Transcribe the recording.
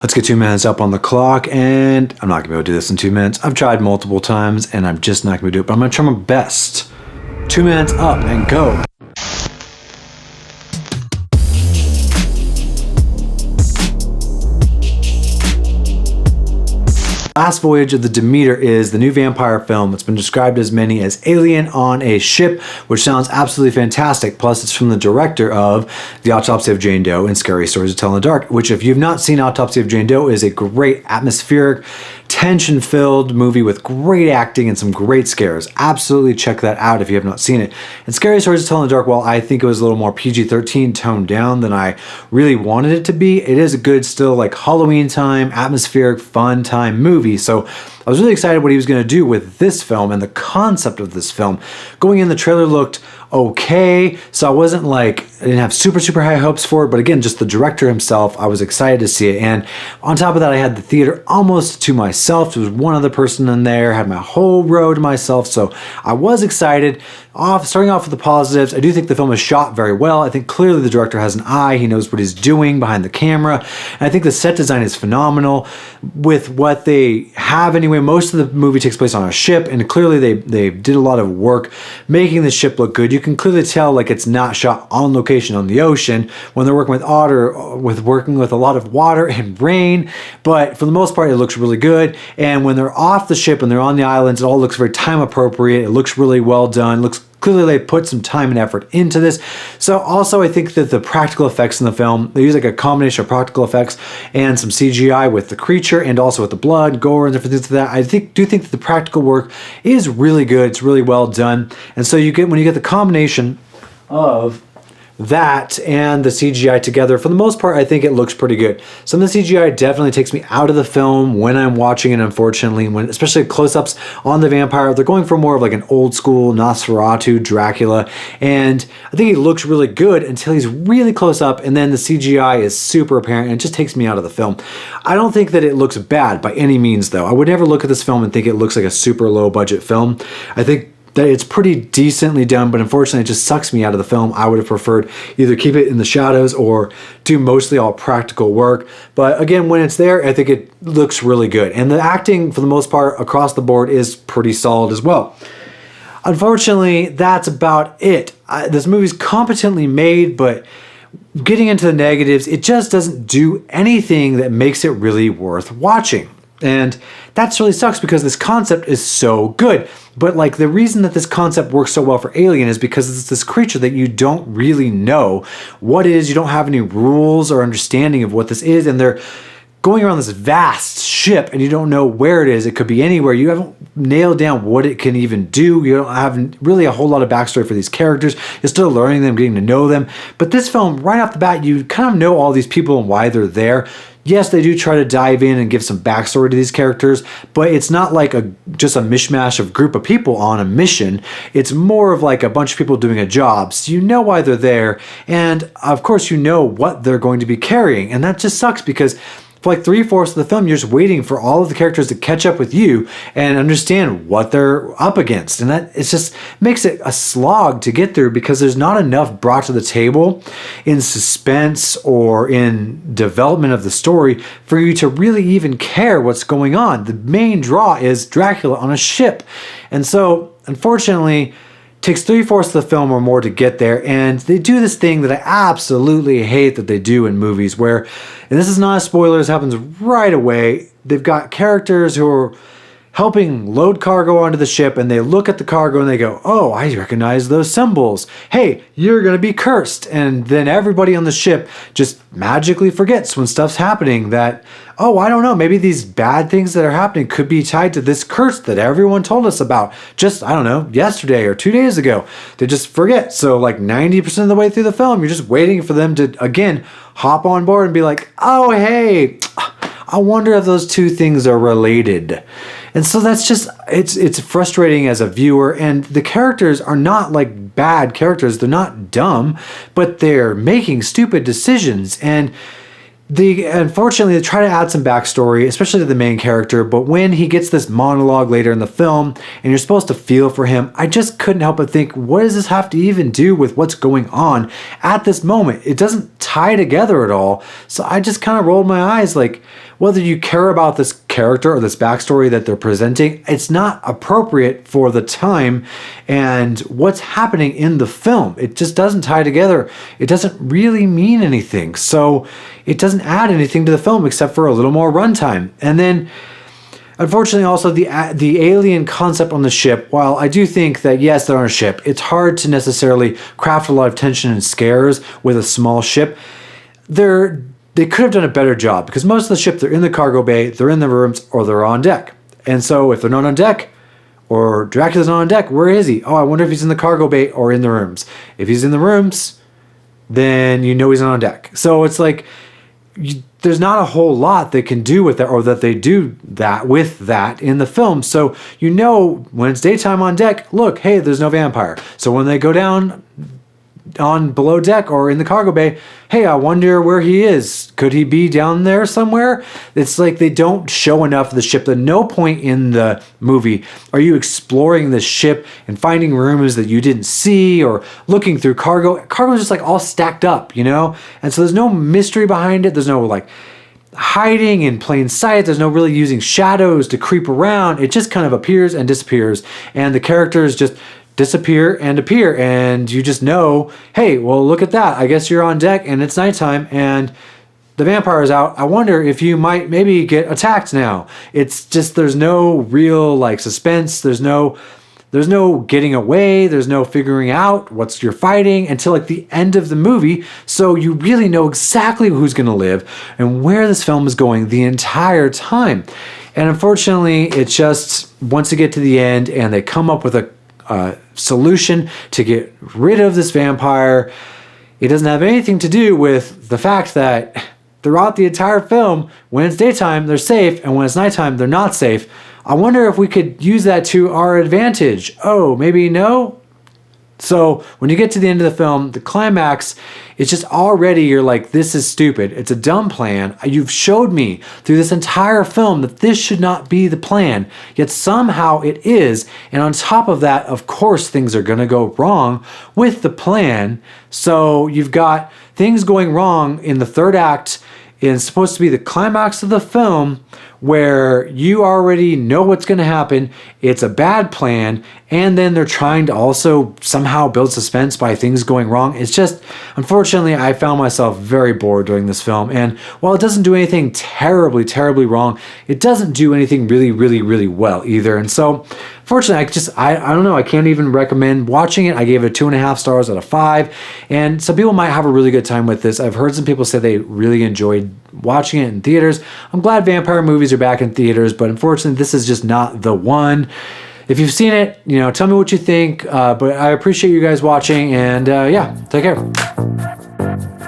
Let's get 2 minutes up on the clock, and I'm not going to be able to do this in 2 minutes. I've tried multiple times, and I'm just not going to do it, but I'm going to try my best. 2 minutes up and go. Last Voyage of the Demeter is the new vampire film. It's been described as many as Alien on a Ship, which sounds absolutely fantastic. Plus, it's from the director of The Autopsy of Jane Doe and Scary Stories to Tell in the Dark, which, if you've not seen Autopsy of Jane Doe, is a great atmospheric, tension-filled movie with great acting and some great scares. Absolutely check that out if you have not seen it. And Scary Stories to Tell in the Dark, while I think it was a little more PG-13 toned down than I really wanted it to be, it is a good, still like Halloween time, atmospheric, fun time movie. So I was really excited what he was going to do with this film and the concept of this film. Going in, the trailer looked okay, so I didn't have super high hopes for it, but again, just the director himself, I was excited to see it. And on top of that, I had the theater almost to myself. There was one other person in there, had my whole row to myself, so I was excited. Starting off with the positives, I do think the film is shot very well. I think clearly the director has an eye. He knows what he's doing behind the camera. And I think the set design is phenomenal with what they have anyway. Most of the movie takes place on a ship, and clearly they did a lot of work making the ship look good. You can clearly tell like it's not shot on location on the ocean when they're working with a lot of water and rain, but for the most part it looks really good. And when they're off the ship and they're on the islands, it all looks very time appropriate. It looks really well done. Looks clearly they put some time and effort into this. So also I think that the practical effects in the film, they use like a combination of practical effects and some CGI with the creature and also with the blood, gore, and different things like that. I do think that the practical work is really good. It's really well done. And so when you get the combination of that and the CGI together, for the most part, I think it looks pretty good. Some of the CGI definitely takes me out of the film when I'm watching it, unfortunately, especially close-ups on the vampire. They're going for more of like an old school Nosferatu, Dracula, and I think he looks really good until he's really close up, and then the CGI is super apparent, and it just takes me out of the film. I don't think that it looks bad by any means, though. I would never look at this film and think it looks like a super low-budget film. I think that it's pretty decently done, but unfortunately it just sucks me out of the film. I would have preferred either keep it in the shadows or do mostly all practical work. But again, when it's there, I think it looks really good. And the acting, for the most part, across the board is pretty solid as well. Unfortunately, that's about it. This movie's competently made, but getting into the negatives, it just doesn't do anything that makes it really worth watching. And that really sucks because this concept is so good. But like the reason that this concept works so well for Alien is because it's this creature that you don't really know what it is. You don't have any rules or understanding of what this is. And they're going around this vast ship and you don't know where it is. It could be anywhere. You haven't nailed down what it can even do. You don't have really a whole lot of backstory for these characters. You're still learning them, getting to know them. But this film, right off the bat, you kind of know all these people and why they're there. Yes, they do try to dive in and give some backstory to these characters, but it's not like just a mishmash of group of people on a mission. It's more of like a bunch of people doing a job. So you know why they're there, and of course you know what they're going to be carrying. And that just sucks because for like 3/4 of the film, you're just waiting for all of the characters to catch up with you and understand what they're up against. And that it just makes it a slog to get through because there's not enough brought to the table in suspense or in development of the story for you to really even care what's going on. The main draw is Dracula on a ship. And so, unfortunately, takes 3/4 of the film or more to get there, and they do this thing that I absolutely hate that they do in movies where, and this is not a spoiler, this happens right away, they've got characters who are helping load cargo onto the ship, and they look at the cargo and they go, oh, I recognize those symbols. Hey, you're going to be cursed. And then everybody on the ship just magically forgets when stuff's happening that, oh, I don't know, maybe these bad things that are happening could be tied to this curse that everyone told us about just, I don't know, yesterday or 2 days ago. They just forget. So like 90% of the way through the film, you're just waiting for them to, again, hop on board and be like, oh, hey, I wonder if those two things are related. And so that's just, it's frustrating as a viewer, and the characters are not like bad characters. They're not dumb, but they're making stupid decisions. And Unfortunately, they try to add some backstory, especially to the main character, but when he gets this monologue later in the film and you're supposed to feel for him, I just couldn't help but think, what does this have to even do with what's going on at this moment? It doesn't tie together at all. So I just kind of rolled my eyes, like, whether you care about this character or this backstory that they're presenting, it's not appropriate for the time and what's happening in the film. It just doesn't tie together. It doesn't really mean anything. So it doesn't add anything to the film except for a little more runtime. And then, unfortunately, also the alien concept on the ship, while I do think that, yes, they're on a ship, it's hard to necessarily craft a lot of tension and scares with a small ship. They could have done a better job, because most of the ship, they're in the cargo bay, they're in the rooms, or they're on deck. And so if they're not on deck, or Dracula's not on deck, where is he? Oh, I wonder if he's in the cargo bay or in the rooms. If he's in the rooms, then you know he's not on deck. So it's like, there's not a whole lot they can do with that, or that they do that with that in the film. So you know when it's daytime on deck, look, hey, there's no vampire. So when they go down on below deck or in the cargo bay, hey, I wonder where he is. Could he be down there somewhere? It's like they don't show enough of the ship. At no point in the movie are you exploring the ship and finding rooms that you didn't see, or looking through cargo. Cargo is just like all stacked up, you know? And so there's no mystery behind it. There's no like hiding in plain sight. There's no really using shadows to creep around. It just kind of appears and disappears. And the characters just disappear and appear, and you just know, hey, well, look at that. I guess you're on deck and it's nighttime and the vampire is out. I wonder if you might maybe get attacked now. It's just, there's no real like suspense. There's no getting away. There's no figuring out what's you're fighting until like the end of the movie. So you really know exactly who's going to live and where this film is going the entire time. And unfortunately, it's just, once they get to the end and they come up with a solution to get rid of this vampire, it doesn't have anything to do with the fact that throughout the entire film, when it's daytime, they're safe, and when it's nighttime, they're not safe. I wonder if we could use that to our advantage. Oh, maybe no? So when you get to the end of the film, the climax, it's just already, you're like, this is stupid. It's a dumb plan. You've showed me through this entire film that this should not be the plan, yet somehow it is. And on top of that, of course, things are going to go wrong with the plan. So you've got things going wrong in the third act. It's supposed to be the climax of the film, where you already know what's going to happen. It's a bad plan, and then they're trying to also somehow build suspense by things going wrong. It's just, unfortunately, I found myself very bored during this film, and while it doesn't do anything terribly, terribly wrong, it doesn't do anything really, really, really well either. And so, fortunately, I don't know, I can't even recommend watching it. I gave it 2.5 stars out of 5, and some people might have a really good time with this. I've heard some people say they really enjoyed watching it in theaters. I'm glad vampire movies are back in theaters, but unfortunately, this is just not the one. If you've seen it, you know, tell me what you think, but I appreciate you guys watching, and yeah, take care.